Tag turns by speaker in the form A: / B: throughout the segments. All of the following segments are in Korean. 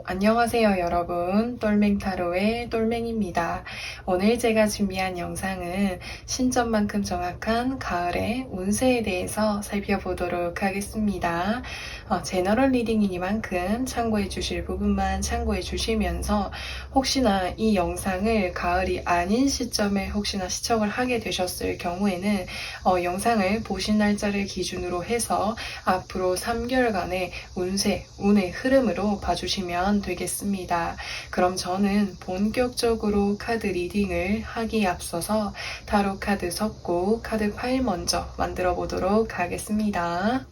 A: 안녕하세요 여러분. 똘맹타로의 똘맹입니다. 오늘 제가 준비한 영상은 신점만큼 정확한 가을의 운세에 대해서 살펴보도록 하겠습니다. 제너럴 리딩이니만큼 참고해 주실 부분만 참고해 주시면서 혹시나 이 영상을 가을이 아닌 시점에 혹시나 시청을 하게 되셨을 경우에는 영상을 보신 날짜를 기준으로 해서 앞으로 3개월간의 운세, 운의 흐름으로 봐주시면 되겠습니다. 그럼 저는 본격적으로 카드 리딩을 하기에 앞서서 타로 카드 섞고 카드 파일 먼저 만들어 보도록 하겠습니다.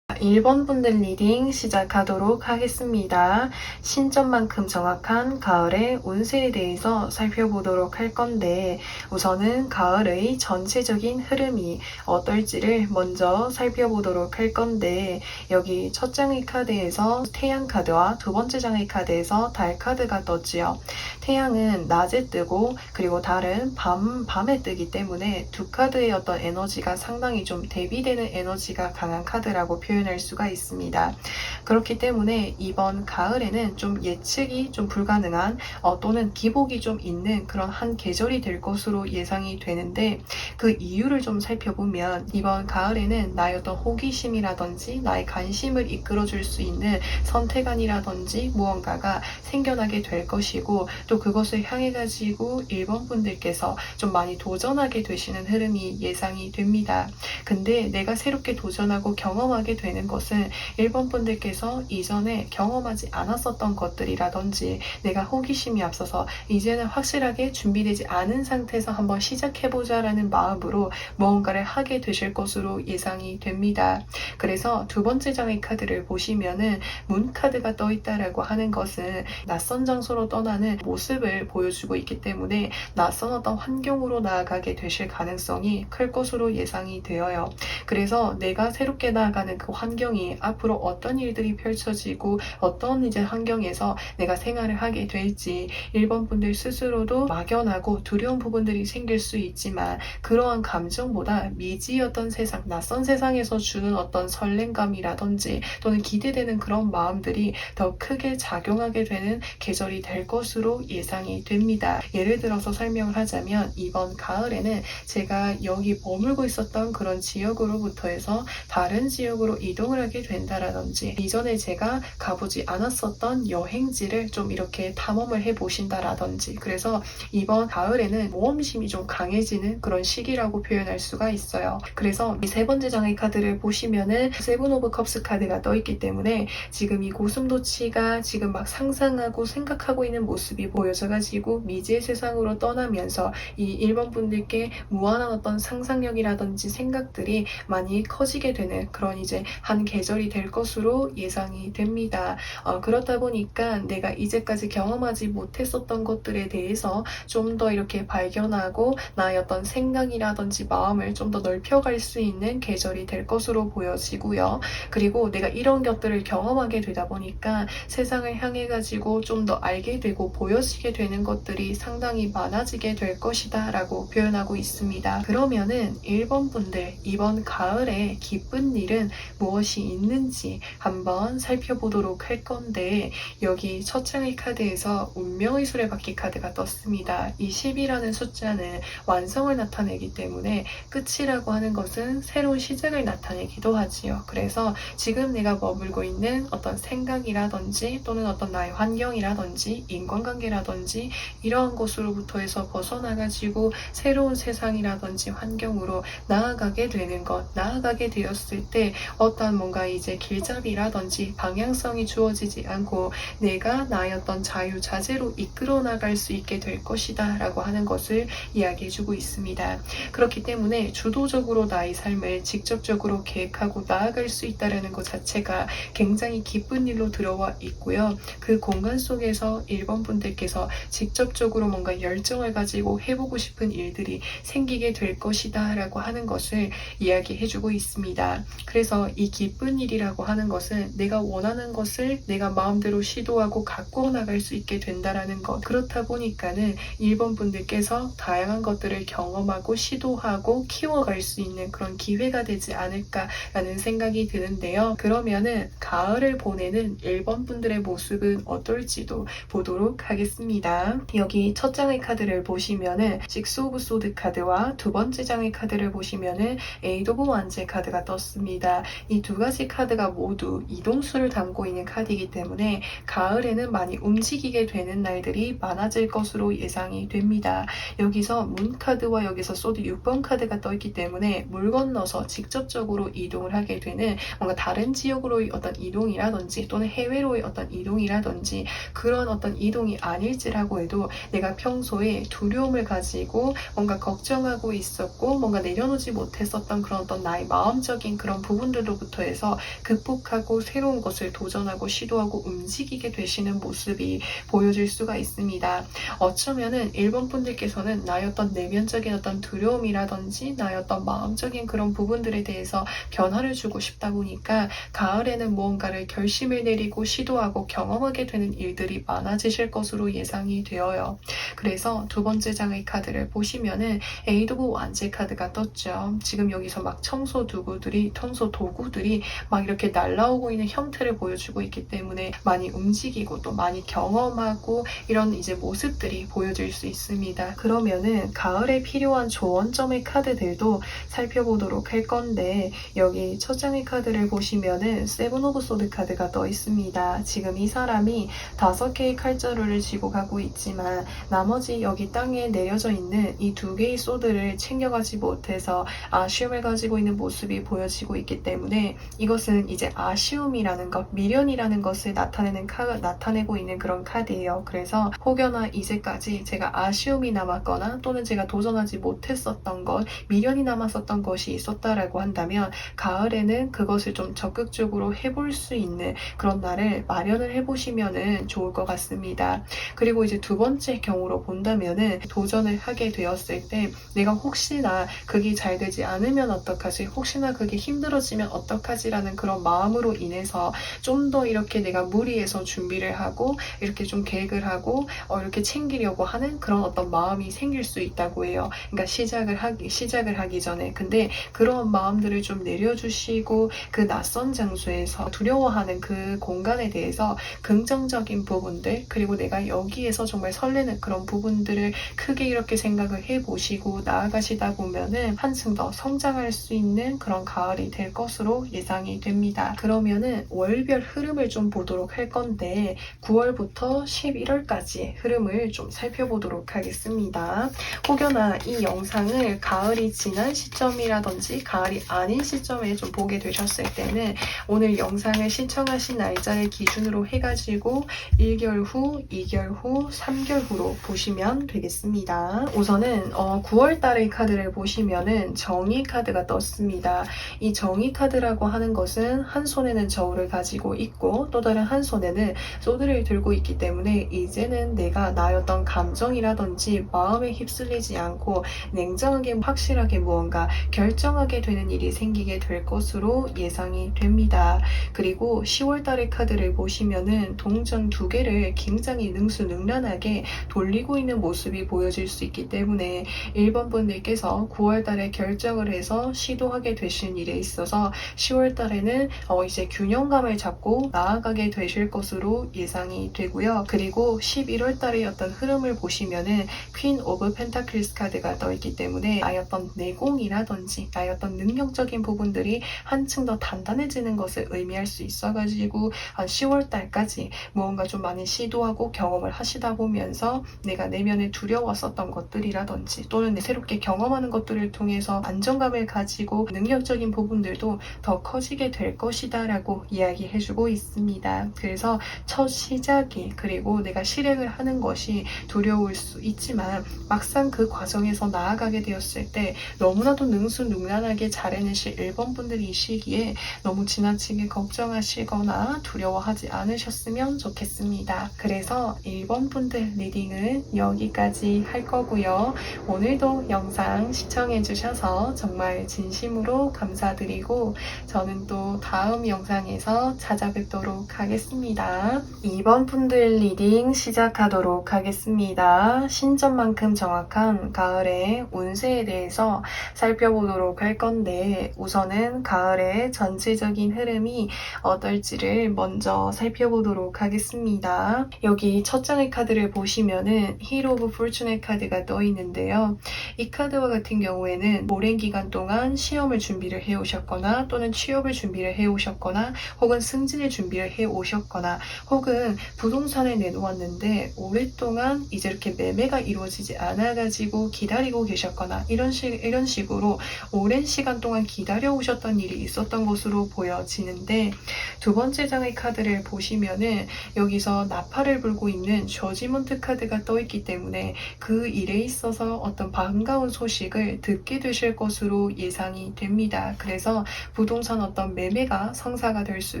A: 자, 1번 분들 리딩 시작하도록 하겠습니다. 신점만큼 정확한 가을의 운세에 대해서 살펴보도록 할 건데 우선은 가을의 전체적인 흐름이 어떨지를 먼저 살펴보도록 할 건데 여기 첫 장의 카드에서 태양 카드와 두 번째 장의 카드에서 달 카드가 떴지요. 태양은 낮에 뜨고 그리고 달은 밤에 뜨기 때문에 두 카드의 어떤 에너지가 상당히 좀 대비되는 에너지가 강한 카드라고 표현할 수가 있습니다. 그렇기 때문에 이번 가을에는 좀 예측이 좀 불가능한 또는 기복이 좀 있는 그런 한 계절이 될 것으로 예상이 되는데 그 이유를 좀 살펴보면 이번 가을에는 나의 어떤 호기심이라든지 나의 관심을 이끌어줄 수 있는 선택안이라든지 무언가가 생겨나게 될 것이고 또 그것을 향해 가지고 1번 분들께서 좀 많이 도전하게 되시는 흐름이 예상이 됩니다. 근데 내가 새롭게 도전하고 경험하게 되는 것은 1번 분들께서 이전에 경험하지 않았었던 것들이라든지 내가 호기심이 앞서서 이제는 확실하게 준비되지 않은 상태에서 한번 시작해보자 라는 마음으로 무언가를 하게 되실 것으로 예상이 됩니다. 그래서 두 번째 장의 카드를 보시면은 문 카드가 떠 있다라고 하는 것은 낯선 장소로 떠나는 모습을 보여주고 있기 때문에 낯선 어떤 환경으로 나아가게 되실 가능성이 클 것으로 예상이 되어요. 그래서 내가 새롭게 나아가는 그 환경이 앞으로 어떤 일들이 펼쳐지고 어떤 이제 환경에서 내가 생활을 하게 될지 1번 분들 스스로도 막연하고 두려운 부분들이 생길 수 있지만 그러한 감정보다 미지였던 세상, 낯선 세상에서 주는 어떤 설렘감이라든지 또는 기대되는 그런 마음들이 더 크게 작용하게 되는 계절이 될 것으로 예상이 됩니다. 예를 들어서 설명을 하자면 이번 가을에는 제가 여기 머물고 있었던 그런 지역으로부터 해서 다른 지역으로 이동을 하게 된다라든지 이전에 제가 가보지 않았었던 여행지를 좀 이렇게 탐험을 해보신다라든지, 그래서 이번 가을에는 모험심이 좀 강해지는 그런 시기라고 표현할 수가 있어요. 그래서 이 세 번째 장의 카드를 보시면은 세븐 오브 컵스 카드가 떠있기 때문에 지금 이 고슴도치가 지금 막 상상하고 생각하고 있는 모습이 보여져가지고 미지의 세상으로 떠나면서 이 1번 분들께 무한한 어떤 상상력이라든지 생각들이 많이 커지게 되는 그런 이제 한 계절이 될 것으로 예상이 됩니다. 그렇다 보니까 내가 이제까지 경험하지 못했었던 것들에 대해서 좀 더 이렇게 발견하고 나의 어떤 생각이라든지 마음을 좀 더 넓혀갈 수 있는 계절이 될 것으로 보여지고요. 그리고 내가 이런 것들을 경험하게 되다 보니까 세상을 향해 가지고 좀 더 알게 되고 보여지게 되는 것들이 상당히 많아지게 될 것이다 라고 표현하고 있습니다. 그러면은 1번 분들 이번 가을에 기쁜 일은 무엇이 있는지 한번 살펴보도록 할 건데, 여기 첫 장의 카드에서 운명의 수레바퀴 카드가 떴습니다. 이 10이라는 숫자는 완성을 나타내기 때문에 끝이라고 하는 것은 새로운 시작을 나타내기도 하지요. 그래서 지금 내가 머물고 있는 어떤 생각이라든지 또는 어떤 나의 환경이라든지 인간관계라든지 이러한 것으로부터 해서 벗어나가지고 새로운 세상이라든지 환경으로 나아가게 되는 것, 나아가게 되었을 때 어떤 뭔가 이제 길잡이라든지 방향성이 주어지지 않고 내가 나의 어떤 자유자재로 이끌어 나갈 수 있게 될 것이다 라고 하는 것을 이야기해주고 있습니다. 그렇기 때문에 주도적으로 나의 삶을 직접적으로 계획하고 나아갈 수 있다는 것 자체가 굉장히 기쁜 일로 들어와 있고요. 그 공간 속에서 1번 분들께서 직접적으로 뭔가 열정을 가지고 해보고 싶은 일들이 생기게 될 것이다 라고 하는 것을 이야기해주고 있습니다. 그래서 이 기쁜 일이라고 하는 것은 내가 원하는 것을 내가 마음대로 시도하고 갖고 나갈 수 있게 된다라는 것. 그렇다 보니까는 1번 분들께서 다양한 것들을 경험하고 시도하고 키워갈 수 있는 그런 기회가 되지 않을까라는 생각이 드는데요. 그러면은 가을을 보내는 1번 분들의 모습은 어떨지도 보도록 하겠습니다. 여기 첫 장의 카드를 보시면은 식스 오브 소드 카드와 두 번째 장의 카드를 보시면은 에이드 오브 완제 카드가 떴습니다. 이 두 가지 카드가 모두 이동수를 담고 있는 카드이기 때문에 가을에는 많이 움직이게 되는 날들이 많아질 것으로 예상이 됩니다. 여기서 문 카드와 여기서 소드 6번 카드가 떠있기 때문에 물 건너서 직접적으로 이동을 하게 되는 뭔가 다른 지역으로의 어떤 이동이라든지 또는 해외로의 어떤 이동이라든지 그런 어떤 이동이 아닐지라고 해도 내가 평소에 두려움을 가지고 뭔가 걱정하고 있었고 뭔가 내려놓지 못했었던 그런 어떤 나의 마음적인 그런 부분들로부터 해서 극복하고 새로운 것을 도전하고 시도하고 움직이게 되시는 모습이 보여질 수가 있습니다. 어쩌면은 1번 분들께서는 나의 어떤 내면적인 어떤 두려움이라든지 나의 어떤 마음적인 그런 부분들에 대해서 변화를 주고 싶다 보니까 가을에는 무언가를 결심을 내리고 시도하고 경험하게 되는 일들이 많아지실 것으로 예상이 되어요. 그래서 두 번째 장의 카드를 보시면은 에이드 오브 완제 카드가 떴죠. 지금 여기서 막 청소 도구들이 막 이렇게 날라오고 있는 형태를 보여주고 있기 때문에 많이 움직이고 또 많이 경험하고 이런 이제 모습들이 보여질 수 있습니다. 그러면은 가을에 필요한 조언점의 카드들도 살펴보도록 할 건데, 여기 첫 장의 카드를 보시면은 세븐 오브 소드 카드가 떠 있습니다. 지금 이 사람이 5개의 칼자루를 쥐고 가고 있지만 나머지 여기 땅에 내려져 있는 이 2개의 소드를 챙겨가지 못해서 아쉬움을 가지고 있는 모습이 보여지고 있기 때문에 이것은 이제 아쉬움이라는 것, 미련이라는 것을 나타내고 있는 그런 카드예요. 그래서 혹여나 이제까지 제가 아쉬움이 남았거나 또는 제가 도전하지 못했었던 것, 미련이 남았었던 것이 있었다라고 한다면 가을에는 그것을 좀 적극적으로 해볼 수 있는 그런 날을 마련을 해보시면은 좋을 것 같습니다. 그리고 이제 두 번째 경우로 본다면은 도전을 하게 되었을 때 내가 혹시나 그게 잘 되지 않으면 어떡하지, 혹시나 그게 힘들어지면 어떡하지라는 그런 마음으로 인해서 좀 더 이렇게 내가 무리해서 준비를 하고 이렇게 좀 계획을 하고 이렇게 챙기려고 하는 그런 어떤 마음이 생길 수 있다고 해요. 그러니까 시작을 하기 전에. 근데 그런 마음들을 좀 내려주시고 그 낯선 장소에서 두려워하는 그 공간에 대해서 긍정적인 부분들, 그리고 내가 여기에서 정말 설레는 그런 부분들을 크게 이렇게 생각을 해보시고 나아가시다 보면은 한층 더 성장할 수 있는 그런 가을이 될 것으로 예상이 됩니다. 그러면 보시면은 월별 흐름을 좀 보도록 할 건데 9월부터 11월까지 흐름을 좀 살펴보도록 하겠습니다. 혹여나 이 영상을 가을이 지난 시점이라든지 가을이 아닌 시점에 좀 보게 되셨을 때는 오늘 영상을 신청하신 날짜를 기준으로 해가지고 1개월 후, 2개월 후, 3개월 후로 보시면 되겠습니다. 우선은 9월 달의 카드를 보시면은 정의 카드가 떴습니다. 이 정의 카드라고 하는 것은 한 손에는 저울을 가지고 있고 또 다른 한 손에는 소드를 들고 있기 때문에 이제는 내가 나였던 감정이라든지 마음에 휩쓸리지 않고 냉정하게 확실하게 무언가 결정하게 되는 일이 생기게 될 것으로 예상이 됩니다. 그리고 10월 달의 카드를 보시면은 동전 2개를 굉장히 능수능란하게 돌리고 있는 모습이 보여질 수 있기 때문에 1번 분들께서 9월 달에 결정을 해서 시도하게 되신 일에 있어서 10월 달에는 이제 균형감을 잡고 나아가게 되실 것으로 예상이 되고요. 그리고 11월 달의 어떤 흐름을 보시면은 퀸 오브 펜타클스 카드가 떠있기 때문에 나의 어떤 내공이라든지 나의 어떤 능력적인 부분들이 한층 더 단단해지는 것을 의미할 수 있어가지고 한 10월 달까지 무언가 좀 많이 시도하고 경험을 하시다 보면서 내가 내면에 두려웠었던 것들이라든지 또는 새롭게 경험하는 것들을 통해서 안정감을 가지고 능력적인 부분들도 더 커지게 될 것이다 라고 이야기해주고 있습니다. 그래서 첫 시작이 그리고 내가 실행을 하는 것이 두려울 수 있지만 막상 그 과정에서 나아가게 되었을 때 너무나도 능수능란하게 잘 해내실 1번 분들이시기에 너무 지나치게 걱정하시거나 두려워하지 않으셨으면 좋겠습니다. 그래서 1번 분들 리딩은 여기까지 할 거고요. 오늘도 영상 시청해주셔서 정말 진심으로 감사드리고 저는 또 다음 영상에서 찾아뵙도록 하겠습니다. 2번 분들 리딩 시작하도록 하겠습니다. 신점만큼 정확한 가을의 운세에 대해서 살펴보도록 할 건데 우선은 가을의 전체적인 흐름이 어떨지를 먼저 살펴보도록 하겠습니다. 여기 첫 장의 카드를 보시면은 힐 오브 포춘의 카드가 떠 있는데요. 이 카드와 같은 경우에는 오랜 기간 동안 시험을 준비를 해오셨거나 또는 취업을 준비를 해오셨거나 혹은 승진을 준비를 해오셨거나 혹은 부동산을 내놓았는데 오랫동안 이제 이렇게 매매가 이루어지지 않아가지고 기다리고 계셨거나 이런 식으로 오랜 시간 동안 기다려오셨던 일이 있었던 것으로 보여지는데 두 번째 장의 카드를 보시면은 여기서 나팔을 불고 있는 저지먼트 카드가 떠있기 때문에 그 일에 있어서 어떤 반가운 소식을 듣게 되실 것으로 예상이 됩니다. 그래서 부동산 어떤 매매가 성사가 될 수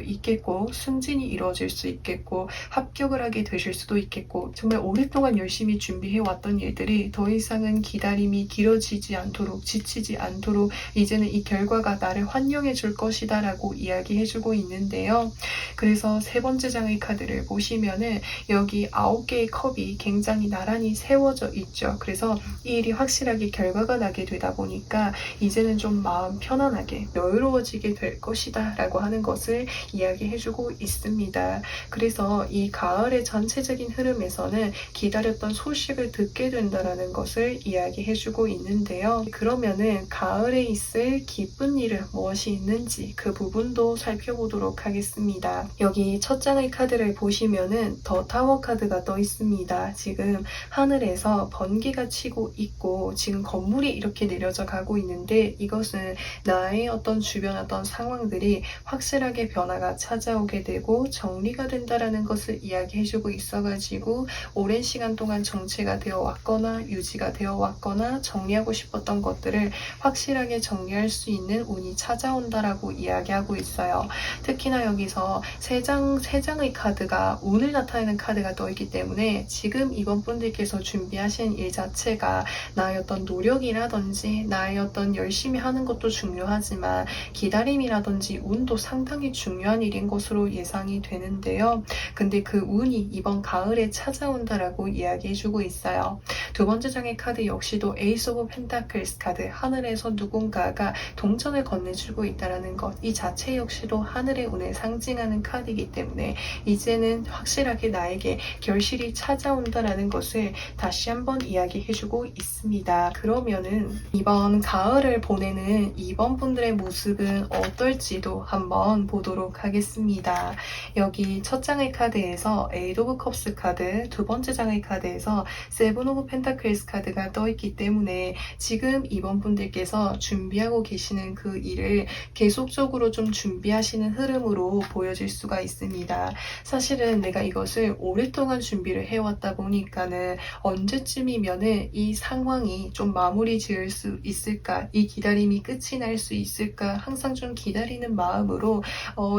A: 있겠고 승진이 이루어질 수 있겠고 합격을 하게 되실 수도 있겠고 정말 오랫동안 열심히 준비해왔던 일들이 더 이상은 기다림이 길어지지 않도록 지치지 않도록 이제는 이 결과가 나를 환영해 줄 것이다 라고 이야기해주고 있는데요. 그래서 세 번째 장의 카드를 보시면은 여기 9개의 컵이 굉장히 나란히 세워져 있죠. 그래서 이 일이 확실하게 결과가 나게 되다 보니까 이제는 좀 마음 편안하게 여유로워지게 될 것이다 라고 하는 것을 이야기해주고 있습니다. 그래서 이 가을의 전체적인 흐름에서는 기다렸던 소식을 듣게 된다는 것을 이야기해주고 있는데요. 그러면은 가을에 있을 기쁜 일은 무엇이 있는지 그 부분도 살펴보도록 하겠습니다. 여기 첫 장의 카드를 보시면은 더 타워 카드가 떠 있습니다. 지금 하늘에서 번개가 치고 있고 지금 건물이 이렇게 내려져 가고 있는데 이것은 나의 어떤 주변 어떤 상황들이 확실하게 변화가 찾아오게 되고 정리가 된다라는 것을 이야기해주고 있어가지고 오랜 시간 동안 정체가 되어 왔거나 유지가 되어 왔거나 정리하고 싶었던 것들을 확실하게 정리할 수 있는 운이 찾아온다라고 이야기하고 있어요. 특히나 여기서 세 장의 카드가 운을 나타내는 카드가 떠있기 때문에 지금 이번 분들께서 준비하신 일 자체가 나의 어떤 노력이라든지 나의 어떤 열심히 하는 것도 중요하지만 기다림이라든지 운도 상당히 중요한 일인 것으로 예상이 되는데요. 근데 그 운이 이번 가을에 찾아온다라고 이야기해주고 있어요. 두 번째 장의 카드 역시도 에이스 오브 펜타클스 카드, 하늘에서 누군가가 동전을 건네주고 있다는 것, 이 자체 역시도 하늘의 운을 상징하는 카드이기 때문에 이제는 확실하게 나에게 결실이 찾아온다라는 것을 다시 한번 이야기해주고 있습니다. 그러면은 이번 가을을 보내는 이번 분들의 모습은 어떨지도 한번 보도록 하겠습니다. 여기 첫 장의 카드에서 에이드 오브 컵스 카드, 두 번째 장의 카드에서 세븐 오브 펜타클스 카드가 떠있기 때문에 지금 이번 분들께서 준비하고 계시는 그 일을 계속적으로 좀 준비하시는 흐름으로 보여질 수가 있습니다. 사실은 내가 이것을 오랫동안 준비를 해왔다 보니까는 언제쯤이면은 이 상황이 좀 마무리 지을 수 있을까, 이 기다림이 끝이 날 수 있을까 항상 좀 기다리는 마음으로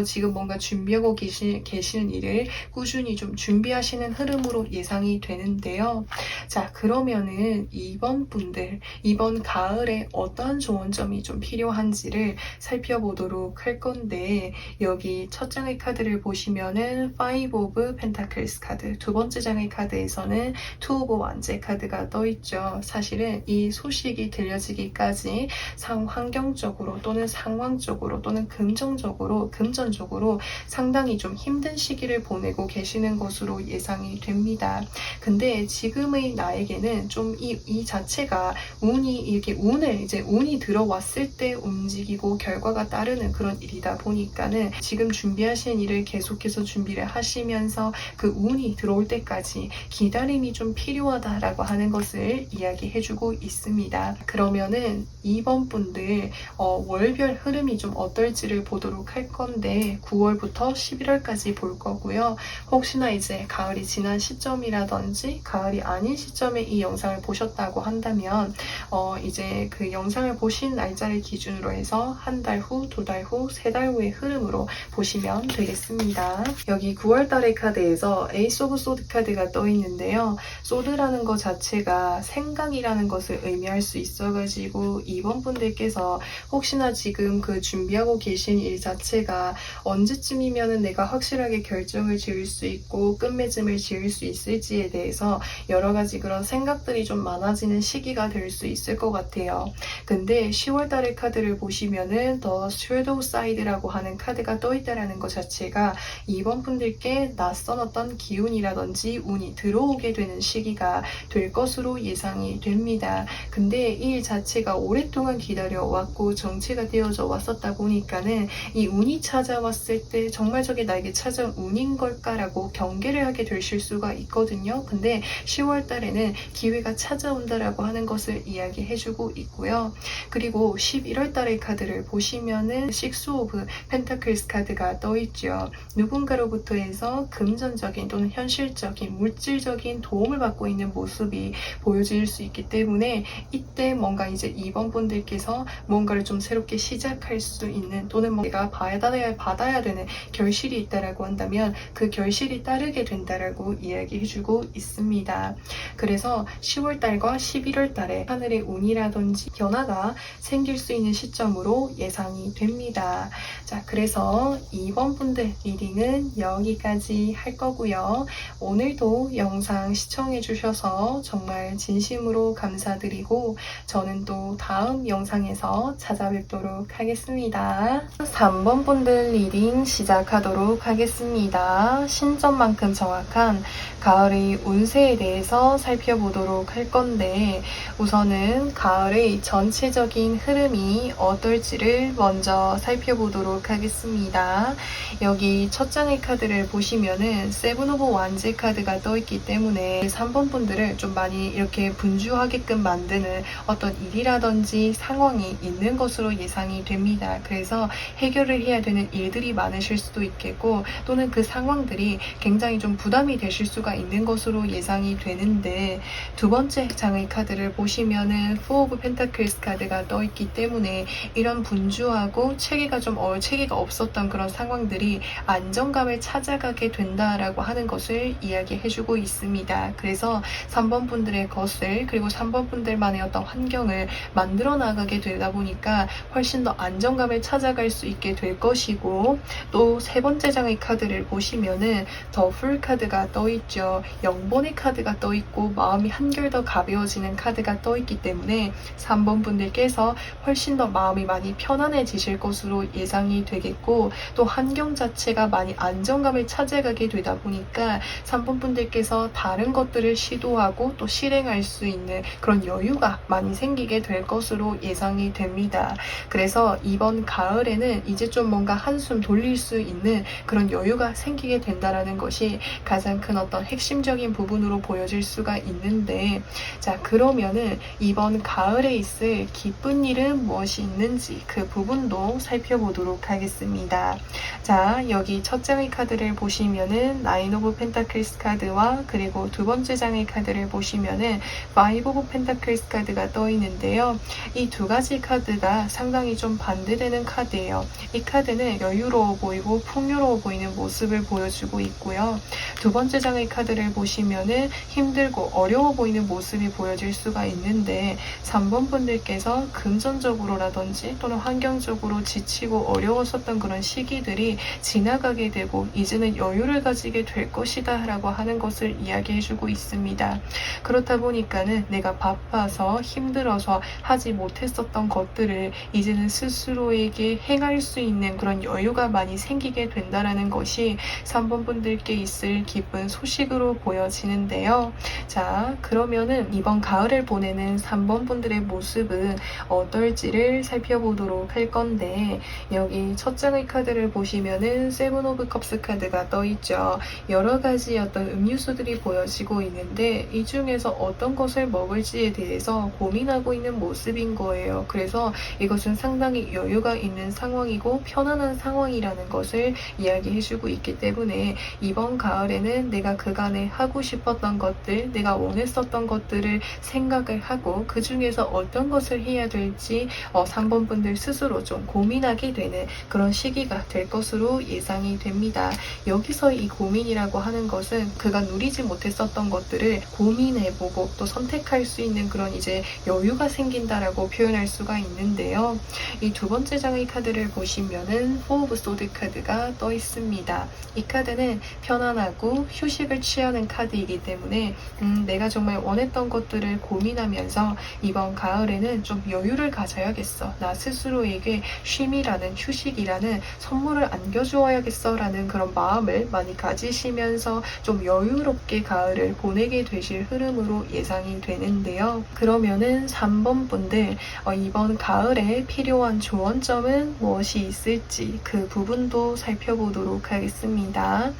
A: 지금 뭔가 준비하고 계시는 일을 꾸준히 좀 준비하시는 흐름으로 예상이 되는데요. 자, 그러면은 이번 분들, 이번 가을에 어떠한 조언점이 좀 필요한지를 살펴보도록 할 건데, 여기 첫 장의 카드를 보시면은 Five of Pentacles 카드, 두 번째 장의 카드에서는 Two of Wands 카드가 떠있죠. 사실은 이 소식이 들려지기까지 환경적으로 또는 상황적으로 또는 금전적으로 상당히 좀 힘든 시기를 보내고 계시는 것으로 예상이 됩니다. 근데 지금의 나에게는 좀 이 자체가 운이 들어왔을 때 움직이고 결과가 따르는 그런 일이다 보니까는 지금 준비하시는 일을 계속해서 준비를 하시면서 그 운이 들어올 때까지 기다림이 좀 필요하다라고 하는 것을 이야기해주고 있습니다. 그러면은 이번 분들 월별 흐름이 좀 어떨지를 보도록 할 건데 9월부터 11월까지 볼 거고요. 혹시나 이제 가을이 지난 시점이라든지 가을이 아닌 시점에 이 영상을 보셨다고 한다면 이제 그 영상을 보신 날짜를 기준으로 해서 한 달 후, 두 달 후, 세 달 후의 흐름으로 보시면 되겠습니다. 여기 9월달의 카드에서 에이스 오브 소드 카드가 떠 있는데요. 소드라는 것 자체가 생각이라는 것을 의미할 수 있어가지고 이번 분들께서 혹시나 지금 그 준비하고 계신 일 자체가 언제쯤이면은 내가 확실하게 결정을 지을 수 있고 끝맺음을 지을 수 있을지에 대해서 여러 가지 그런 생각들이 좀 많아지는 시기가 될 수 있을 것 같아요. 근데 10월달의 카드를 보시면은 더 섀도우 사이드라고 하는 카드가 떠있다라는 것 자체가 이번 분들께 낯선 어떤 기운이라든지 운이 들어오게 되는 시기가 될 것으로 예상이 됩니다. 근데 이 일 자체가 오랫동안 기다려왔고 정체가 되어져 왔었다 보니까는 이 운이 찾아왔을 때 정말 저게 나에게 찾아온 운인 걸까라고 경계를 하게 되실 수가 있거든요. 근데 10월 달에는 기회가 찾아온다라고 하는 것을 이야기해주고 있고요. 그리고 11월 달의 카드를 보시면은 Six of Pentacles 카드가 떠있죠. 누군가로부터 해서 금전적인 또는 현실적인 물질적인 도움을 받고 있는 모습이 보여질 수 있기 때문에 이때 뭔가 이제 이번 분들께서 뭔가를 좀 새롭게 시작할 수 있는 또는 내가 받아야 되는 결실이 있다라고 한다면 그 결실이 따르게 된다라고 이야기해주고 있습니다. 그래서 10월달과 11월달에 하늘의 운이라든지 변화가 생길 수 있는 시점으로 예상이 됩니다. 자, 그래서 이번 분들 리딩은 여기까지 할 거고요. 오늘도 영상 시청해주셔서 정말 진심으로 감사드리고 저는 또 다음 영상에서 찾아뵙도록 하겠습니다. 3번 분들 리딩 시작하도록 하겠습니다. 신점만큼 정확한 가을의 운세에 대해서 살펴보도록 할 건데 우선은 가을의 전체적인 흐름이 어떨지를 먼저 살펴보도록 하겠습니다. 여기 첫 장의 카드를 보시면은 세븐 오브 완즈 카드가 떠있기 때문에 3번 분들을 좀 많이 이렇게 분주하게끔 만드는 어떤 일이라든지 상황이 있는 것으로 예상이 됩니다. 그래서 해결을 해야 되는 일들이 많으실 수도 있겠고 또는 그 상황들이 굉장히 좀 부담이 되실 수가 있는 것으로 예상이 되는데 두 번째 장의 카드를 보시면은 Four of Pentacles 카드가 떠있기 때문에 이런 분주하고 체계가 없었던 그런 상황들이 안정감을 찾아가게 된다라고 하는 것을 이야기해주고 있습니다. 그래서 3번 분들의 것을 그리고 3번 분들만의 어떤 환경을 만들어 나가게 되다 보니까 훨씬 더 안정감을 찾아갈 수 있게 될 것이고 또 세 번째 장의 카드를 보시면은 더 풀 카드가 떠있죠. 영본의 카드가 떠있고 마음이 한결 더 가벼워지는 카드가 떠있기 때문에 3번 분들께서 훨씬 더 마음이 많이 편안해지실 것으로 예상이 되겠고 또 환경 자체가 많이 안정감을 차지하게 되다 보니까 3번 분들께서 다른 것들을 시도하고 또 실행할 수 있는 그런 여유가 많이 생기게 될 것으로 예상이 됩니다. 그래서 이번 가을에는 이제 좀 뭔가 한숨 돌릴 수 있는 그런 여유가 생기게 된다라는 것이 가장 큰 어떤 핵심적인 부분으로 보여질 수가 있는데, 자, 그러면은 이번 가을에 있을 기쁜 일은 무엇이 있는지 그 부분도 살펴보도록 하겠습니다. 자, 여기 첫 장의 카드를 보시면은 나인 오브 펜타클스 카드와 그리고 두 번째 장의 카드를 보시면은 파이브 오브 펜타클스 카드가 떠 있는데요. 이 두 가지 카드가 상당히 좀 반대되는 카드예요. 이 카드는 여유로워 보이고 풍요로워 보이는 모습을 보여주고 있고요. 두 번째 장의 카드를 보시면은 힘들고 어려워 보이는 모습이 보여질 수가 있는데, 3번 분들께서 금전적으로라든지 또는 환경적으로 지치고 어려웠었던 그런 시기들이 지나가게 되고 이제는 여유를 가지게 될 것이다 라고 하는 것을 이야기해주고 있습니다. 그렇다 보니까는 내가 바빠서 힘들어서 하지 못했었던 것들을 이제는 스스로에게 행할 수 있는 그런 여유가 많이 생기게 된다라는 것이 3번 분들께 있을 기쁜 소식으로 보여지는데요. 자, 그러면은 이번 가을을 보내는 3번 분들의 모습은 어떨지를 살펴보도록 할 건데, 여기 첫 장의 카드를 보시면은 세븐 오브 컵스 카드가 떠 있죠. 여러 가지 어떤 음료수들이 보여지고 있는데 이 중에서 어떤 것을 먹을지에 대해서 고민하고 있는 모습인 거예요. 그래서 이것은 상당히 여유가 있는 상황이고 편안한 상황이라는 것을 이야기해주고 있기 때문에 이번 가을에는 내가 그간에 하고 싶었던 것들, 내가 원했었던 것들을 생각을 하고 그 중에서 어떤 것을 해야 될지 3번 분들 스스로 좀 고민하게 되는 그런 시기가 될 것으로 예상이 됩니다. 여기서 이 고민이라고 하는 것은 그가 누리지 못했었던 것들을 고민해보고 또 선택할 수 있는 그런 이제 여유가 생긴다라고 표현할 수가 있는데요. 이 두 번째 장의 카드를 보시면은 포 오브 소드 카드가 떠 있습니다. 이 카드는 편안하고 휴식을 취하는 카드이기 때문에 내가 정말 원했던 것들을 고민하면서 이번 가을에는 좀 여유를 가져야겠어. 나 스스로에게 쉼이라는 휴식이라는 선물을 안겨주어야겠어 라는 그런 마음을 많이 가지시면서 좀 여유롭게 가을을 보내게 되실 흐름으로 예상이 되는데요. 그러면은 3번 분들 이번 가을에 필요한 조언점은 무엇이 있을지 그 부분도 살펴보도록 하겠습니다.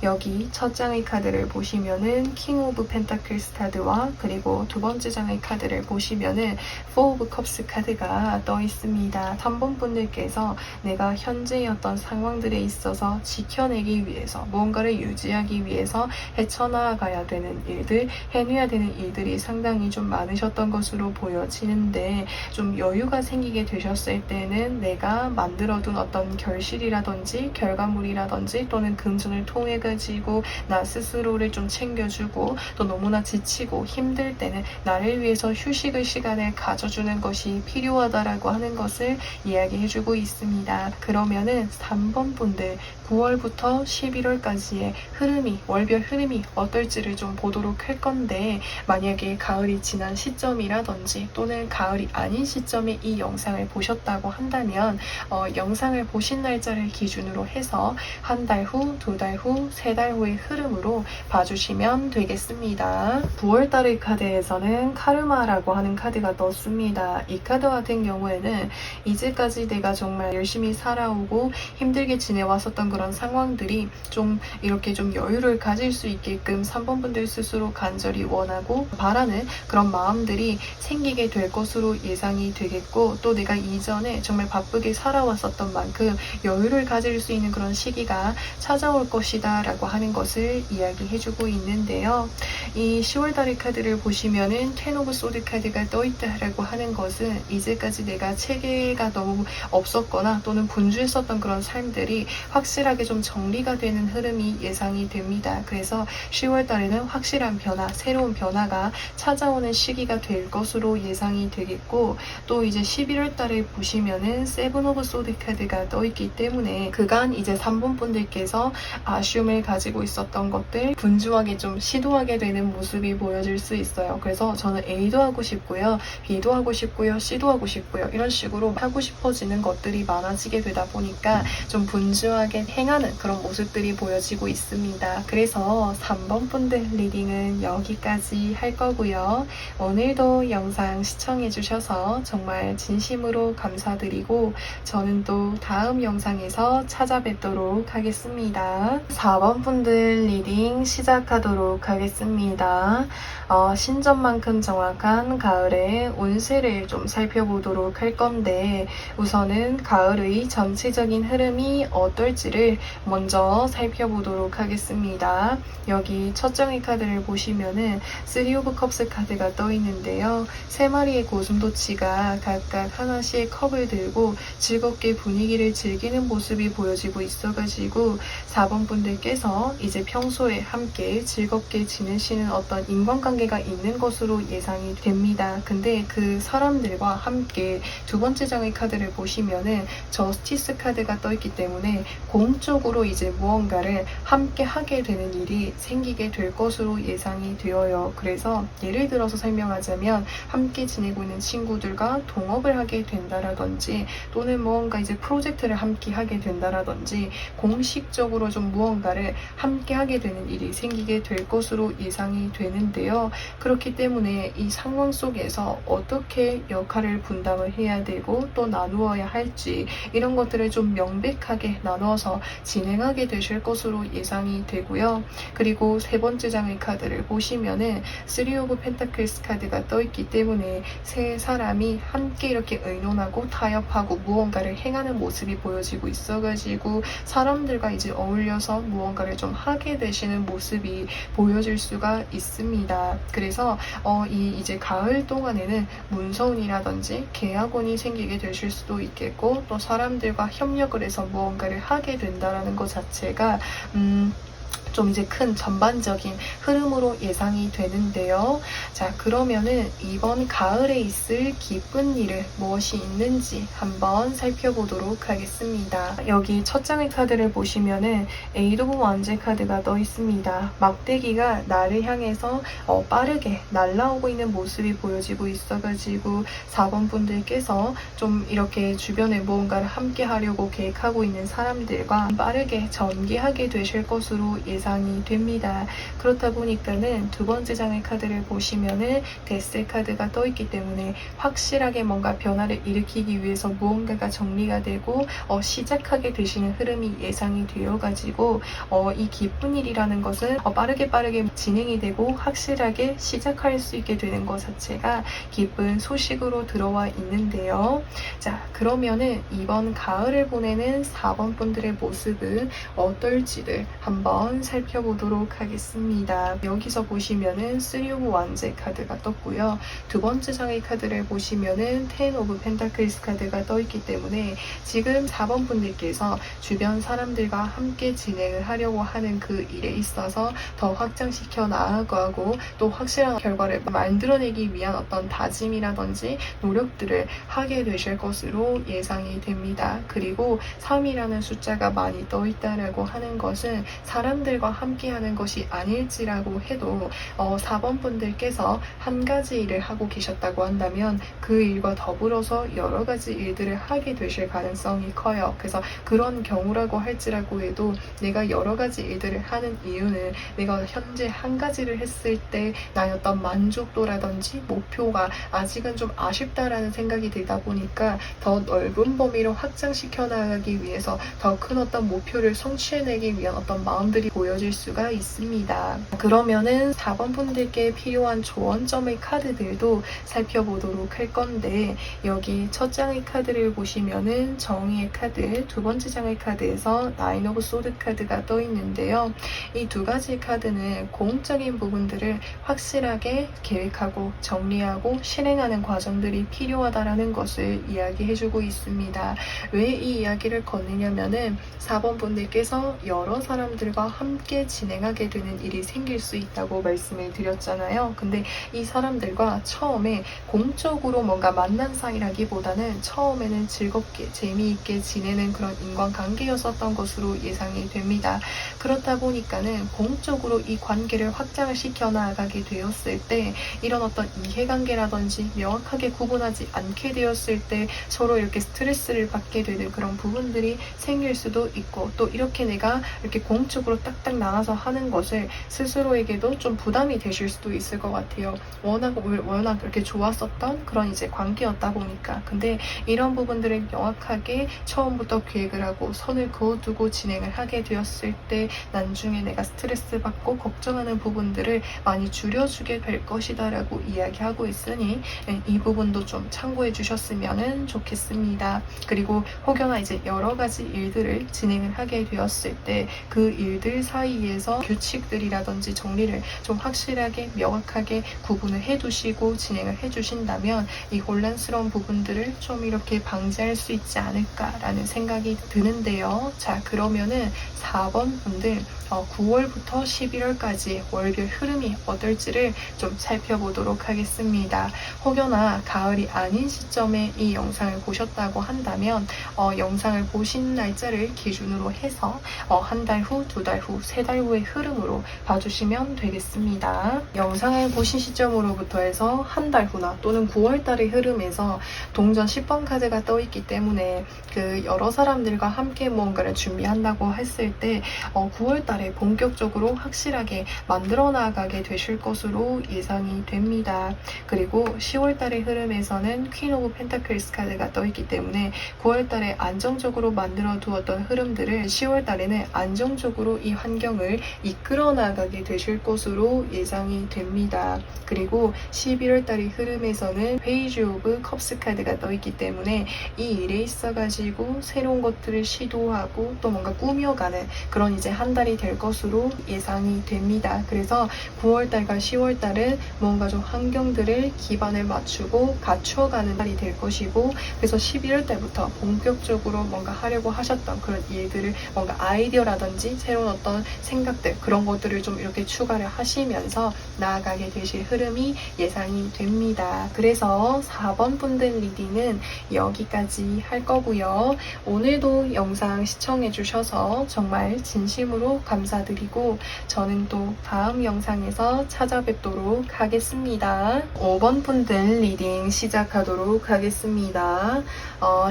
A: 여기 첫 장의 카드를 보시면은 킹 오브 펜타클스 카드와 그리고 두 번째 장의 카드를 보시면은 포 오브 컵스 카드가 떠 있습니다. 3번 분들께서 내가 현재의 어떤 상황들에 있어서 지켜내기 위해서 무언가를 유지하기 위해서 헤쳐나가야 되는 일들, 해내야 되는 일들이 상당히 좀 많으셨던 것으로 보여지는데, 좀 여유가 생기게 되셨을 때는 내가 만들어둔 어떤 결실이라든지 결과물이라든지 또는 금전을 통해 가지고 나 스스로를 좀 챙겨주고 또 너무나 지치고 힘들 때는 나를 위해서 휴식의 시간을 가져주는 것이 필요하다라고 하는 것을 이야기해주고 있습니다. 그러면은 3번 분들 9월부터 11월까지의 흐름이, 월별 흐름이 어떨지를 좀 보도록 할 건데, 만약에 가을이 지난 시점이라든지 또는 가을이 아닌 시점에 이 영상을 보셨다고 한다면 영상을 보신 날짜를 기준으로 해서 한 달 후, 두 달 후, 세 달 후의 흐름으로 봐주시면 되겠습니다. 9월달의 카드에서는 카르마라고 하는 카드가 떴습니다. 이 카드 같은 경우에는 이제까지 내가 정말 열심히 살아오고 힘들게 지내왔었던 그런 상황들이 좀 이렇게 좀 여유를 가질 수 있게끔 3번 분들 스스로 간절히 원하고 바라는 그런 마음들이 생기게 될 것으로 예상이 되겠고, 또 내가 이전에 정말 바쁘게 살아왔었던 만큼 여유를 가질 수 있는 그런 시기가 찾아올 것이다 라고 하는 것을 이야기해주고 있는데요. 이 10월달의 카드를 보시면은 텐 오브 소드 카드가 떠있다라고 하는 것은 이제까지 내가 체계가 너무 없었거나 또는 분주했었던 그런 삶들이 확실하게 좀 정리가 되는 흐름이 예상이 됩니다. 그래서 10월달에는 확실한 변화, 새로운 변화가 찾아오는 시기가 될 것으로 예상이 되겠고, 또 이제 11월달에 보시면은 세븐 오브 소드 카드가 떠있기 때문에 그간 이제 3번 분들께서 아쉬움을 가지고 있었던 것들 분주하게 좀 시도하게 되는 모습이 보여질 수 있어요. 그래서 저는 A도 하고 싶고요, B도 하고 싶고요, C도 하고 싶고요, 이런 식으로 하고 싶어지는 것들이 많아지게 되다 보니까 좀 분주하게 행하는 그런 모습들이 보여지고 있습니다. 그래서 3번 분들 리딩은 여기까지 할 거고요. 오늘도 영상 시청해주셔서 정말 진심으로 감사드리고 저는 또 다음 영상에서 찾아뵙도록 하겠습니다. 4번 분들 리딩 시작하도록 하겠습니다. 신점만큼 정확한 가을의 운세를 좀 살펴보도록 할 건데 우선은 가을의 전체적인 흐름이 어떨지를 먼저 살펴보도록 하겠습니다. 여기 첫 장의 카드를 보시면은 3 오브 컵스 카드가 떠 있는데요. 3마리의 고슴도치가 각각 하나씩 컵을 들고 즐겁게 분위기를 즐기는 모습이 보여지고 있어가지고 4번 분들께서 이제 평소에 함께 즐겁게 지내시는 어떤 인간관계가 있는 것으로 예상이 됩니다. 근데 그 사람들과 함께 두 번째 장의 카드를 보시면은 저스티스 카드가 떠 있기 때문에 공적으로 이제 무언가를 함께 하게 되는 일이 생기게 될 것으로 예상이 되어요. 그래서 예를 들어서 설명하자면 함께 지내고 있는 친구들과 동업을 하게 된다라든지 또는 무언가 이제 프로젝트를 함께 하게 된다라든지 공식적으로 좀 무언가를 함께 하게 되는 일이 생기게 될 것으로 예상이 되는데요. 그렇기 때문에 이 상황 속에서 어떻게 역할을 분담을 해야 되고 또 나누어야 할지 이런 것들을 좀 명백하게 나눠서 진행하게 되실 것으로 예상이 되고요. 그리고 세 번째 장의 카드를 보시면은 3 오브 펜타클스 카드가 떠 있기 때문에 세 사람이 함께 이렇게 의논하고 타협하고 무언가를 행하는 모습이 보여지고 있어가지고 사람들과 이제 어울려서 무언가를 좀 하게 되시는 모습이 보여질 수가 있습니다. 그래서 이제 가을 동안에는 문서운이라든지 계약운이 생기게 되실 수도 있겠고 또 사람들과 협력을 해서 무언가를 하게 된다는 것 자체가 좀 이제 큰 전반적인 흐름으로 예상이 되는데요. 자, 그러면은 이번 가을에 있을 기쁜 일을 무엇이 있는지 한번 살펴보도록 하겠습니다. 여기 첫 장의 카드를 보시면은 에이드 오브 완제 카드가 떠 있습니다. 막대기가 나를 향해서 빠르게 날아오고 있는 모습이 보여지고 있어가지고 4번 분들께서 좀 이렇게 주변에 무언가를 함께 하려고 계획하고 있는 사람들과 빠르게 전개하게 되실 것으로 예상이 됩니다. 그렇다 보니까는 두 번째 장의 카드를 보시면은 데스 카드가 떠 있기 때문에 확실하게 뭔가 변화를 일으키기 위해서 무언가가 정리가 되고 시작하게 되시는 흐름이 예상이 되어가지고 이 기쁜 일이라는 것은 빠르게 진행이 되고 확실하게 시작할 수 있게 되는 것 자체가 기쁜 소식으로 들어와 있는데요. 자, 그러면은 이번 가을을 보내는 4번 분들의 모습은 어떨지를 한번 살펴보도록 하겠습니다. 여기서 보시면은 3 오브 완제 카드가 떴고요. 두 번째 장의 카드를 보시면은 10 오브 펜타클스 카드가 떠 있기 때문에 지금 4번 분들께서 주변 사람들과 함께 진행을 하려고 하는 그 일에 있어서 더 확장시켜 나아가고 또 확실한 결과를 만들어내기 위한 어떤 다짐이라든지 노력들을 하게 되실 것으로 예상이 됩니다. 그리고 3이라는 숫자가 많이 떠 있다라고 하는 것은 사람들과 함께 하는 것이 아닐지라고 해도 4번 분들께서 한 가지 일을 하고 계셨다고 한다면 그 일과 더불어서 여러 가지 일들을 하게 되실 가능성이 커요. 그래서 그런 경우라고 할지라고 해도 내가 여러 가지 일들을 하는 이유는 내가 현재 한 가지를 했을 때 나의 어떤 만족도라든지 목표가 아직은 좀 아쉽다라는 생각이 들다 보니까 더 넓은 범위로 확장시켜 나가기 위해서 더 큰 어떤 목표를 성취해내기 위한 어떤 마음들이 보여질 수가 있습니다. 그러면은 4번 분들께 필요한 조언점의 카드들도 살펴보도록 할 건데 여기 첫 장의 카드를 보시면은 정의의 카드, 두 번째 장의 카드에서 9 오브 소드 카드가 떠 있는데요. 이 두 가지 카드는 공적인 부분들을 확실하게 계획하고 정리하고 실행하는 과정들이 필요하다라는 것을 이야기해주고 있습니다. 왜 이 이야기를 건느냐면은 4번 분들께서 여러 사람들과 함께 함께 진행하게 되는 일이 생길 수 있다고 말씀을 드렸잖아요. 근데 이 사람들과 처음에 공적으로 뭔가 만난 사이라기보다는 처음에는 즐겁게 재미있게 지내는 그런 인간관계였었던 것으로 예상이 됩니다. 그렇다 보니까는 공적으로 이 관계를 확장을 시켜 나가게 되었을 때 이런 어떤 이해관계라든지 명확하게 구분하지 않게 되었을 때 서로 이렇게 스트레스를 받게 되는 그런 부분들이 생길 수도 있고, 또 이렇게 내가 이렇게 공적으로 딱딱 나눠서 하는 것을 스스로에게도 좀 부담이 되실 수도 있을 것 같아요. 워낙 이렇게 좋았었던 그런 이제 관계였다 보니까. 근데 이런 부분들을 명확하게 처음부터 계획을 하고 선을 그어두고 진행을 하게 되었을 때 나중에 내가 스트레스 받고 걱정하는 부분들을 많이 줄여주게 될 것이다 라고 이야기하고 있으니 이 부분도 좀 참고해 주셨으면 좋겠습니다. 그리고 혹여나 이제 여러 가지 일들을 진행을 하게 되었을 때 그 일들 사이에서 규칙들이라든지 정리를 좀 확실하게 명확하게 구분을 해 두시고 진행을 해 주신다면 이 혼란스러운 부분들을 좀 이렇게 방지할 수 있지 않을까라는 생각이 드는데요. 자, 그러면은 4번 분들 9월부터 11월까지 월별 흐름이 어떨지를 좀 살펴보도록 하겠습니다. 혹여나 가을이 아닌 시점에 이 영상을 보셨다고 한다면 영상을 보신 날짜를 기준으로 해서 한 달 후, 2달 후, 3달 후의 흐름으로 봐주시면 되겠습니다. 영상을 보신 시점으로부터 해서 한 달 후나 또는 9월달의 흐름에서 동전 10번 카드가 떠있기 때문에 그 여러 사람들과 함께 무언가를 준비한다고 했을 때 9월달에 본격적으로 확실하게 만들어 나가게 되실 것으로 예상이 됩니다. 그리고 10월달의 흐름에서는 퀸 오브 펜타클스 카드가 떠있기 때문에 9월달에 안정적으로 만들어 두었던 흐름들을 10월달에는 안정적으로 이 환경을 이끌어 나가게 되실 것으로 예상이 됩니다. 그리고 11월달의 흐름에서는 페이지 오브 컵스 카드가 떠있기 때문에 이 일에 있어가지고 새로운 것들을 시도하고 또 뭔가 꾸며가는 그런 이제 한 달이 될 것으로 예상이 됩니다. 그래서 9월달과 10월달은 뭔가 좀 환경들을 기반을 맞추고 갖춰가는 달이 될 것이고, 그래서 11월달부터 본격적으로 뭔가 하려고 하셨던 그런 일들을 뭔가 아이디어라든지 새로운 어떤 생각들 그런 것들을 좀 이렇게 추가를 하시면서 나아가게 되실 흐름이 예상이 됩니다. 그래서 4번 분들 리딩은 여기까지 할 거고요. 오늘도 영상 시청해 주셔서 정말 진심으로 감사드리고 저는 또 다음 영상에서 찾아뵙도록 하겠습니다. 5번 분들 리딩 시작하도록 하겠습니다.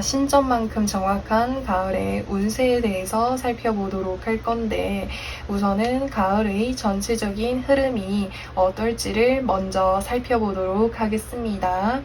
A: 신점만큼 정확한 가을의 운세에 대해서 살펴보도록 할 건데, 우선은 가을의 전체적인 흐름이 어떨지를 먼저 살펴보도록 하겠습니다.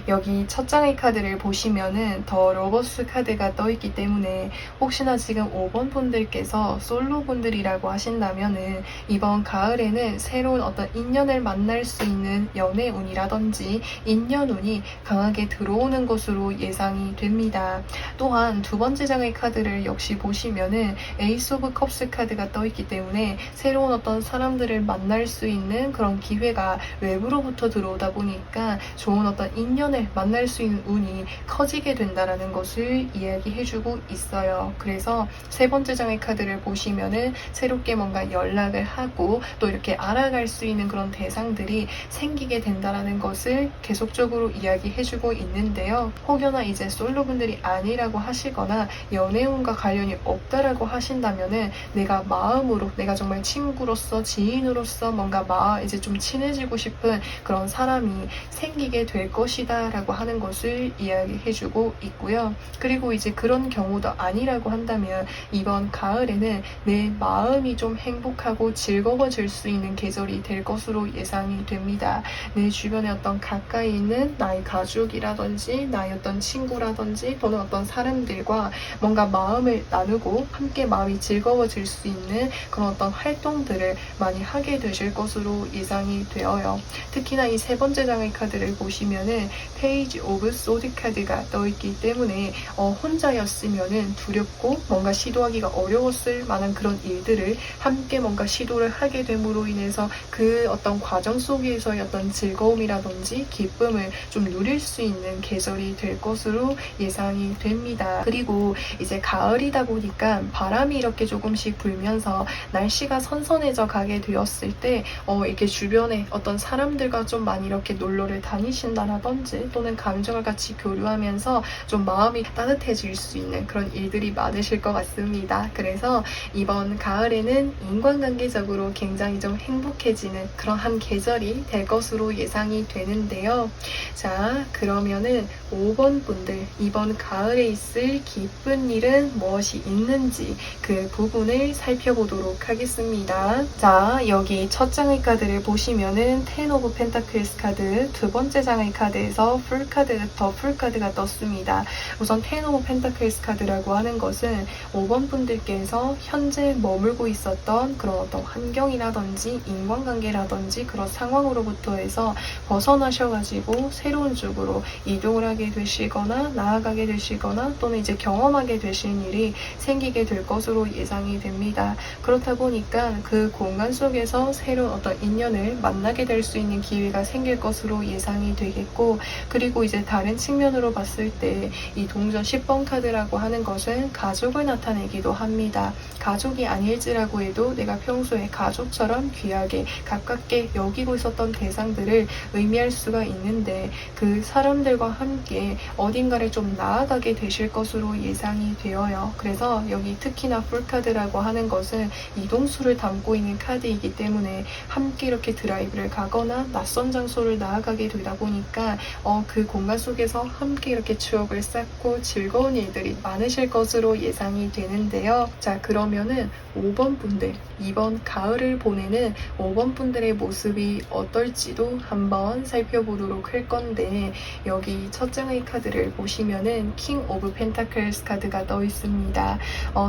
A: 여기 첫 장의 카드를 보시면은 더 러버스 카드가 떠있기 때문에 혹시나 지금 5번 분들께서 솔로 분들이라고 하신다면은 이번 가을에는 새로운 어떤 인연을 만날 수 있는 연애운이라든지 인연운이 강하게 들어오는 것으로 예상이 됩니다. 또한 두 번째 장의 카드를 역시 보시면은 에이스 오브 컵스 카드가 떠있기 때문에 새로운 어떤 사람들을 만날 수 있는 그런 기회가 외부로부터 들어오다 보니까 좋은 어떤 인연을 만날 수 있는 운이 커지게 된다라는 것을 이야기해주고 있어요. 그래서 세 번째 장의 카드를 보시면은 새롭게 뭔가 연락을 하고 또 이렇게 알아갈 수 있는 그런 대상들이 생기게 된다라는 것을 계속적으로 이야기해주고 있는데요. 혹여나 이제 솔로분들이 아니라고 하시거나 연애운과 관련이 없다라고 하신다면은 내가 마음으로 내가 정말 친구로서 지인으로서 뭔가 이제 좀 친해지고 싶은 그런 사람이 생기게 될 것이다 라고 하는 것을 이야기해주고 있고요. 그리고 이제 그런 경우도 아니라고 한다면 이번 가을에는 내 마음이 좀 행복하고 즐거워질 수 있는 계절이 될 것으로 예상이 됩니다. 내 주변에 어떤 가까이 있는 나의 가족이라든지 나의 어떤 친구라든지 또는 어떤 사람들과 뭔가 마음을 나누고 함께 마음이 즐거워질 수 있는 그런 어떤 활동들을 많이 하게 되실 것으로 예상이 되어요. 특히나 이 세 번째 장의 카드를 보시면은 페이지 오브 소드 카드가 떠있기 때문에 혼자였으면은 두렵고 뭔가 시도하기가 어려웠을 만한 그런 일들을 함께 뭔가 시도를 하게 됨으로 인해서 그 어떤 과정 속에서의 어떤 즐거움이라든지 기쁨을 좀 누릴 수 있는 계절이 될 것으로 예상이 됩니다. 그리고 이제 가을이다 보니까 바람이 이렇게 조금씩 불면서 되면서 날씨가 선선해져 가게 되었을 때 이렇게 주변에 어떤 사람들과 좀 많이 이렇게 놀러를 다니신다라든지 또는 감정을 같이 교류하면서 좀 마음이 따뜻해질 수 있는 그런 일들이 많으실 것 같습니다. 그래서 이번 가을에는 인간관계적으로 굉장히 좀 행복해지는 그런 한 계절이 될 것으로 예상이 되는데요. 자, 그러면은 5번 분들 이번 가을에 있을 기쁜 일은 무엇이 있는지 그 부분을 살펴보도록 하겠습니다. 자, 여기 첫 장의 카드를 보시면은 텐 오브 펜타클스 카드, 두 번째 장의 카드에서 풀카드부터 풀카드가 떴습니다. 우선 텐 오브 펜타클스 카드라고 하는 것은 5번 분들께서 현재 머물고 있었던 그런 어떤 환경이라든지 인간관계라든지 그런 상황으로부터 해서 벗어나셔가지고 새로운 쪽으로 이동을 하게 되시거나 나아가게 되시거나 또는 이제 경험하게 되신 일이 생기게 될 것으로 예상이 됩니다. 그렇다 보니까 그 공간 속에서 새로운 어떤 인연을 만나게 될 수 있는 기회가 생길 것으로 예상이 되겠고, 그리고 이제 다른 측면으로 봤을 때 이 동전 10번 카드라고 하는 것은 가족을 나타내기도 합니다. 가족이 아닐지라고 해도 내가 평소에 가족처럼 귀하게 가깝게 여기고 있었던 대상들을 의미할 수가 있는데 그 사람들과 함께 어딘가를 좀 나아가게 되실 것으로 예상이 되어요. 그래서 여기 특히나 풀카드라고 하는 것은 이동수를 담고 있는 카드이기 때문에 함께 이렇게 드라이브를 가거나 낯선 장소를 나아가게 되다 보니까 그 공간 속에서 함께 이렇게 추억을 쌓고 즐거운 일들이 많으실 것으로 예상이 되는데요. 자, 그러면은 5번 분들, 이번 가을을 보내는 5번 분들의 모습이 어떨지도 한번 살펴보도록 할 건데, 여기 첫 장의 카드를 보시면은 킹 오브 펜타클스 카드가 떠 있습니다.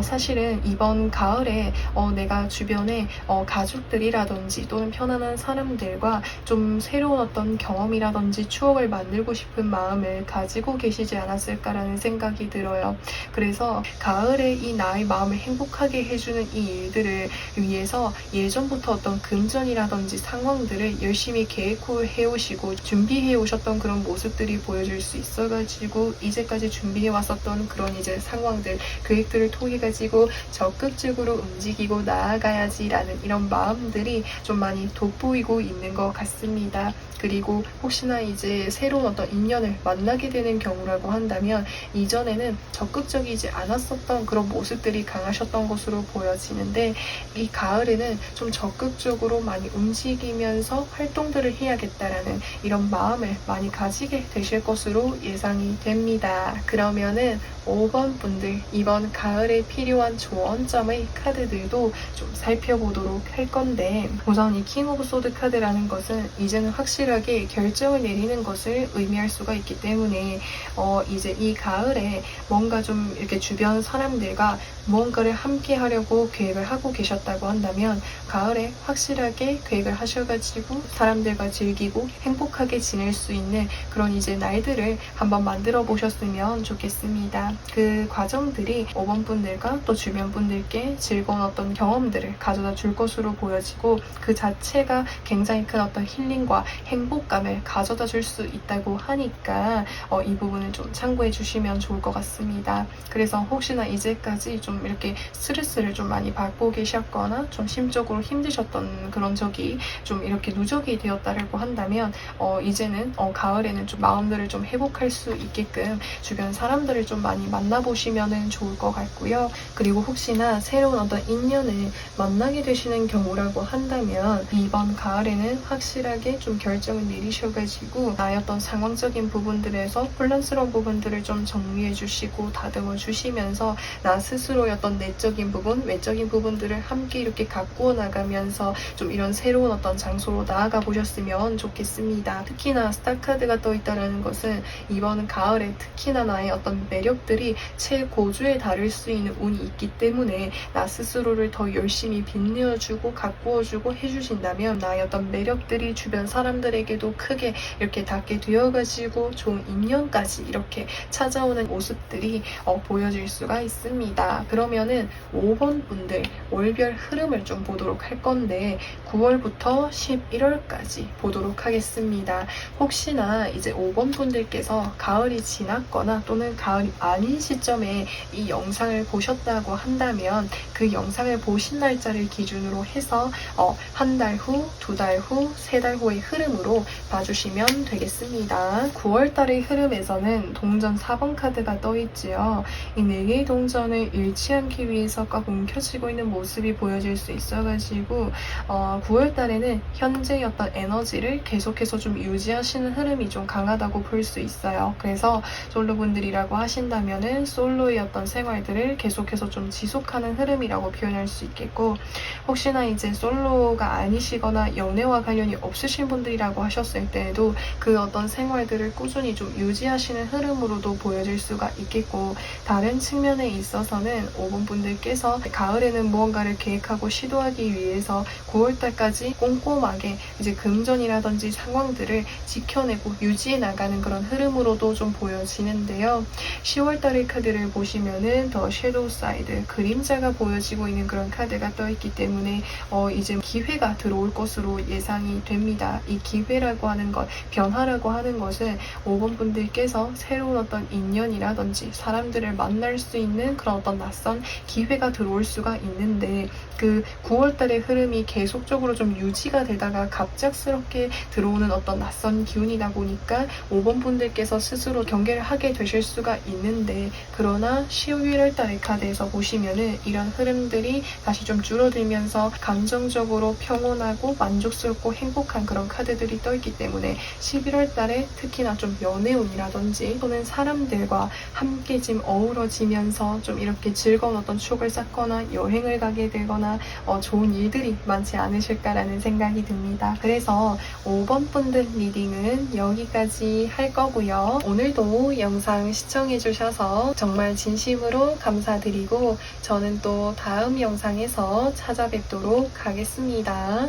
A: 사실은 이번 가을에 내가 주변에 가족들이라든지 또는 편안한 사람들과 좀 새로운 어떤 경험이라든지 추억을 만들고 싶은 마음을 가지고 계시지 않았을까라는 생각이 들어요. 그래서 가을에 이 나의 마음을 행복하게 해주는 이 일들을 위해서 예전부터 어떤 금전이라든지 상황들을 열심히 계획해 오시고 준비해 오셨던 그런 모습들이 보여질 수 있어가지고 이제까지 준비해 왔었던 그런 이제 상황들, 계획들을 통해 가지고 적극적으로 움직이고 나아가야지라는 이런 마음들이 좀 많이 돋보이고 있는 것 같습니다. 그리고 혹시나 이제 새로운 어떤 인연을 만나게 되는 경우라고 한다면 이전에는 적극적이지 않았었던 그런 모습들이 강하셨던 것으로 보여지는데 이 가을에는 좀 적극적으로 많이 움직이면서 활동들을 해야겠다라는 이런 마음을 많이 가지게 되실 것으로 예상이 됩니다. 그러면은 5번 분들 이번 가을에 필요한 조언점의 카드들도 좀 살펴보도록 할 건데, 우선 이 킹 오브 소드 카드라는 것은 이제는 확실하게 결정을 내리는 것을 의미할 수가 있기 때문에 이제 이 가을에 뭔가 좀 이렇게 주변 사람들과 무언가를 함께 하려고 계획을 하고 계셨다고 한다면 가을에 확실하게 계획을 하셔가지고 사람들과 즐기고 행복하게 지낼 수 있는 그런 이제 날들을 한번 만들어 보셨으면 좋겠습니다. 그 과정들이 5번 분들과 또 주변 분들께 즐거운 어떤 경험들을 가져다 줄 것으로 보여지고 그 자체가 굉장히 큰 어떤 힐링과 행복감을 가져다 줄 수 있다고 하니까 이 부분을 좀 참고해 주시면 좋을 것 같습니다. 그래서 혹시나 이제까지 좀 이렇게 스트레스를 좀 많이 받고 계셨거나 좀 심적으로 힘드셨던 그런 적이 좀 이렇게 누적이 되었다고 한다면 이제는 가을에는 좀 마음들을 좀 회복할 수 있게끔 주변 사람들을 좀 많이 만나보시면 좋을 것 같고요. 그리고 혹시나 새로운 어떤 인연을 만나게 되시는 경우라고 한다면 이번 가을에는 확실하게 좀 결정을 내리셔가지고 나의 어떤 상황적인 부분들에서 혼란스러운 부분들을 좀 정리해 주시고 다듬어 주시면서 나 스스로의 어떤 내적인 부분, 외적인 부분들을 함께 이렇게 가꾸어 나가면서 좀 이런 새로운 어떤 장소로 나아가 보셨으면 좋겠습니다. 특히나 스타카드가 떠 있다는 것은 이번 가을에 특히나 나의 어떤 매력들이 최고조에 달할 수 있는 운이 있기 때문에 나 스스로를 더 열심히 빛내어주고 가꾸어주고 해주신다면 나의 어떤 매력들이 주변 사람들에게도 크게 이렇게 닿게 되어가지고 좋은 인연까지 이렇게 찾아오는 모습들이 보여질 수가 있습니다. 그러면은 5번 분들 월별 흐름을 좀 보도록 할 건데 9월부터 11월까지 보도록 하겠습니다. 혹시나 이제 5번 분들께서 가을이 지났거나 또는 가을이 아닌 시점에 이 영상을 보셨다고 한다면 그 영상을 보신 날짜를 기준으로 해서 한 달 후, 두 달 후, 세 달 후의 흐름으로 봐주시면 되겠습니다. 9월달의 흐름에서는 동전 4번 카드가 떠있지요. 이 4개의 동전을 잃지 않기 위해서 꽉 움켜쥐고 있는 모습이 보여질 수 있어가지고 9월달에는 현재의 어떤 에너지를 계속해서 좀 유지하시는 흐름이 좀 강하다고 볼 수 있어요. 그래서 솔로분들이라고 하신다면은 솔로의 어떤 생활들을 계속해서 좀 지속하는 흐름이라고 표현할 수 있겠고, 혹시나 이제 솔로가 아니시거나 연애와 관련이 없으신 분들이라고 하셨을 때에도 그 어떤 생활들을 꾸준히 좀 유지하시는 흐름으로도 보여질 수가 있겠고, 다른 측면에 있어서는 5번 분들께서 가을에는 무언가를 계획하고 시도하기 위해서 9월달까지 꼼꼼하게 이제 금전이라든지 상황들을 지켜내고 유지해 나가는 그런 흐름으로도 좀 보여지는데요. 10월달의 카드를 보시면은 더 섀도우 사이드, 그림자가 보여지고 있는 그런 카드가 떠있기 때문에 이제 기회가 들어올 것으로 예상이 됩니다. 이 기회라고 하는 것, 변화라고 하는 것은 5번 분들께서 새로운 어떤 인연이라든지 사람들을 만날 수 있는 그런 어떤 낯선 기회가 들어올 수가 있는데, 그 9월달의 흐름이 계속적으로 좀 유지가 되다가 갑작스럽게 들어오는 어떤 낯선 기운이다 보니까 5번 분들께서 스스로 경계를 하게 되실 수가 있는데, 그러나 11월달의 카드에서 보시면은 이런 흐름들이 다시 좀 줄어들면서 감정적으로 평온하고 만족스럽고 행복한 그런 카드들이 떠있기 때문에 11월달에 특히나 좀 연애운이라든지 또는 사람들과 함께 지금 어우러지면서 좀 이렇게 즐거운 어떤 추억을 쌓거나 여행을 가게 되거나 좋은 일들이 많지 않으실까라는 생각이 듭니다. 그래서 5번 분들 리딩은 여기까지 할 거고요. 오늘도 영상 시청해주셔서 정말 진심으로 감사드리고, 저는 또 다음 영상에서 찾아뵙도록 하겠습니다.